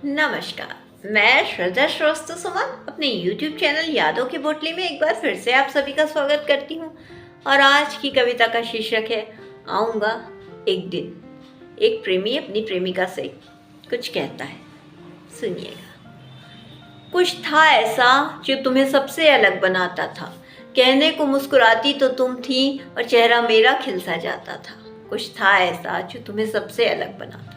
नमस्कार, मैं श्रद्धा श्रोस्त सुमन अपने YouTube चैनल यादों की बोटली में एक बार फिर से आप सभी का स्वागत करती हूँ। और आज की कविता का शीर्षक है आऊँगा एक दिन। एक प्रेमी अपनी प्रेमिका से कुछ कहता है, सुनिएगा। कुछ था ऐसा जो तुम्हें सबसे अलग बनाता था, कहने को मुस्कुराती तो तुम थी और चेहरा मेरा खिल सा जाता था। कुछ था ऐसा जो तुम्हें सबसे अलग बनाता था।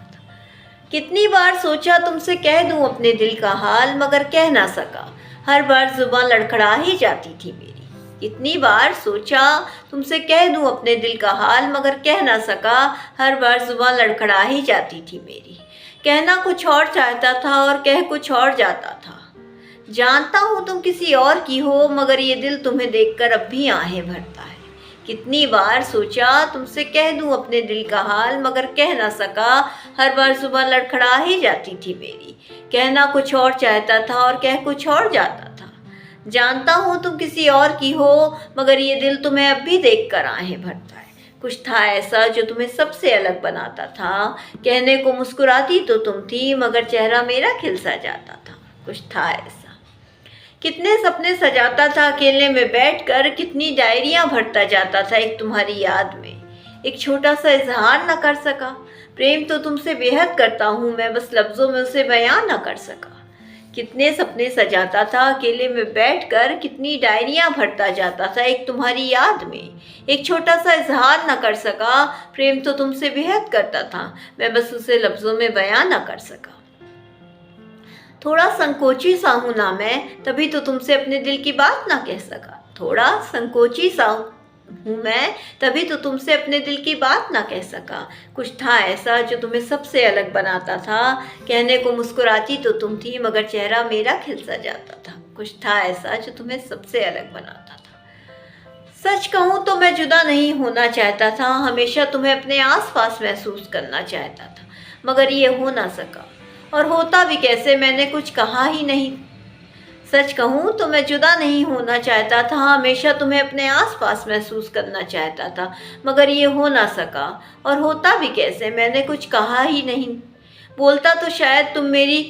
कितनी बार सोचा तुमसे कह दूं अपने दिल का हाल, मगर कह ना सका, हर बार जुबान लड़खड़ा ही जाती थी मेरी। कितनी बार सोचा तुमसे कह दूं अपने दिल का हाल, मगर कह ना सका, हर बार जुबान लड़खड़ा ही जाती थी मेरी। कहना कुछ और चाहता था और कह कुछ और जाता था। जानता हूँ तुम किसी और की हो, मगर ये दिल तुम्हें देखकर अब भी आहें भरता है। कितनी बार सोचा तुमसे कह दूं अपने दिल का हाल, मगर कह ना सका, हर बार जुबान लड़खड़ा ही जाती थी मेरी। कहना कुछ और चाहता था और कह कुछ और जाता था। जानता हूँ तुम किसी और की हो, मगर ये दिल तुम्हें अब भी देखकर आहें भरता है। कुछ था ऐसा जो तुम्हें सबसे अलग बनाता था, कहने को मुस्कुराती तो तुम थी, मगर चेहरा मेरा खिल सा जाता था। कुछ था ऐसा। कितने सपने सजाता था अकेले में बैठकर, कितनी डायरियां भरता जाता था एक तुम्हारी याद में। एक छोटा सा इजहार न कर सका, प्रेम तो तुमसे बेहद करता हूँ मैं, बस लफ्ज़ों में उसे बयां न कर सका। कितने सपने सजाता था अकेले में बैठकर, कितनी डायरियां भरता जाता था एक तुम्हारी याद में। एक छोटा सा इजहार न कर सका, प्रेम तो तुमसे बेहद करता था, मैं बस उसे लफ्ज़ों में बयां न कर सका। थोड़ा संकोची सा हूँ ना मैं, तभी तो तुमसे अपने दिल की बात ना कह सका। थोड़ा संकोची सा हूँ मैं, तभी तो तुमसे अपने दिल की बात ना कह सका। कुछ था ऐसा जो तुम्हें सबसे अलग बनाता था, कहने को मुस्कुराती तो तुम थी, मगर चेहरा मेरा खिल सा जाता था। कुछ था ऐसा जो तुम्हें सबसे अलग बनाता था। सच कहूँ तो मैं जुदा नहीं होना चाहता था, हमेशा तुम्हें अपने आस पास महसूस करना चाहता था, मगर ये हो ना सका। और होता भी कैसे, मैंने कुछ कहा ही नहीं। सच कहूँ तो मैं जुदा नहीं होना चाहता था, हमेशा तुम्हें अपने आसपास महसूस करना चाहता था, मगर ये हो ना सका। और होता भी कैसे, मैंने कुछ कहा ही नहीं। बोलता तो शायद तुम मेरी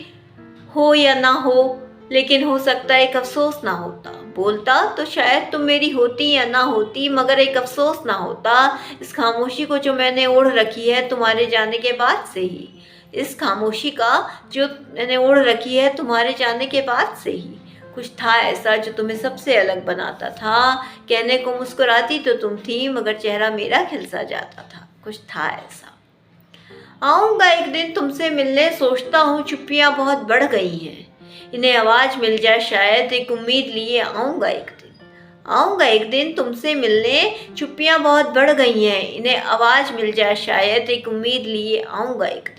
हो या ना हो, लेकिन हो सकता एक अफसोस ना होता। बोलता तो शायद तुम मेरी होती या ना होती, मगर एक अफसोस ना होता। इस खामोशी को जो मैंने ओढ़ रखी है तुम्हारे जाने के बाद से ही, इस खामोशी का जो मैंने ओढ़ रखी है तुम्हारे जाने के बाद से ही। कुछ था ऐसा जो तुम्हें सबसे अलग बनाता था, कहने को मुस्कुराती तो तुम थी, मगर चेहरा मेरा खिल सा जाता था। कुछ था ऐसा। आऊँगा एक दिन तुमसे मिलने, सोचता हूँ चुप्पियाँ बहुत बढ़ गई हैं, इन्हें आवाज़ मिल जाए शायद, एक उम्मीद लिए आऊँगा एक दिन। आऊँगा एक दिन तुमसे मिलने, चुप्पियाँ बहुत बढ़ गई हैं, इन्हें आवाज़ मिल जाए शायद, एक उम्मीद लिए आऊँगा एक दिन।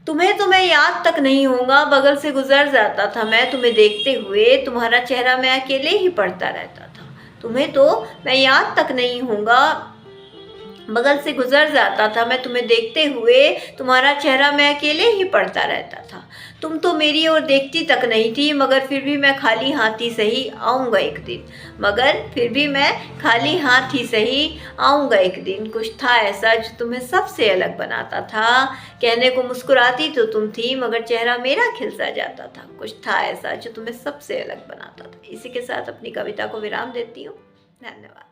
तुम्हें तो मैं याद तक नहीं होगा, बगल से गुजर जाता था मैं तुम्हें देखते हुए, तुम्हारा चेहरा मैं अकेले ही पढ़ता रहता था। तुम्हें तो मैं याद तक नहीं होगा, बगल से गुजर जाता था मैं तुम्हें देखते हुए, तुम्हारा चेहरा मैं अकेले ही पढ़ता रहता था। तुम तो मेरी ओर देखती तक नहीं थी, मगर फिर भी मैं खाली हाथ ही सही आऊँगा एक दिन, मगर फिर भी मैं खाली हाथ ही सही आऊँगा एक दिन। कुछ था ऐसा जो तुम्हें सबसे अलग बनाता था, कहने को मुस्कुराती तो तुम थी, मगर चेहरा मेरा खिल सा जाता था। कुछ था ऐसा जो तुम्हें सबसे अलग बनाता था। इसी के साथ अपनी कविता को विराम देती हूँ। धन्यवाद।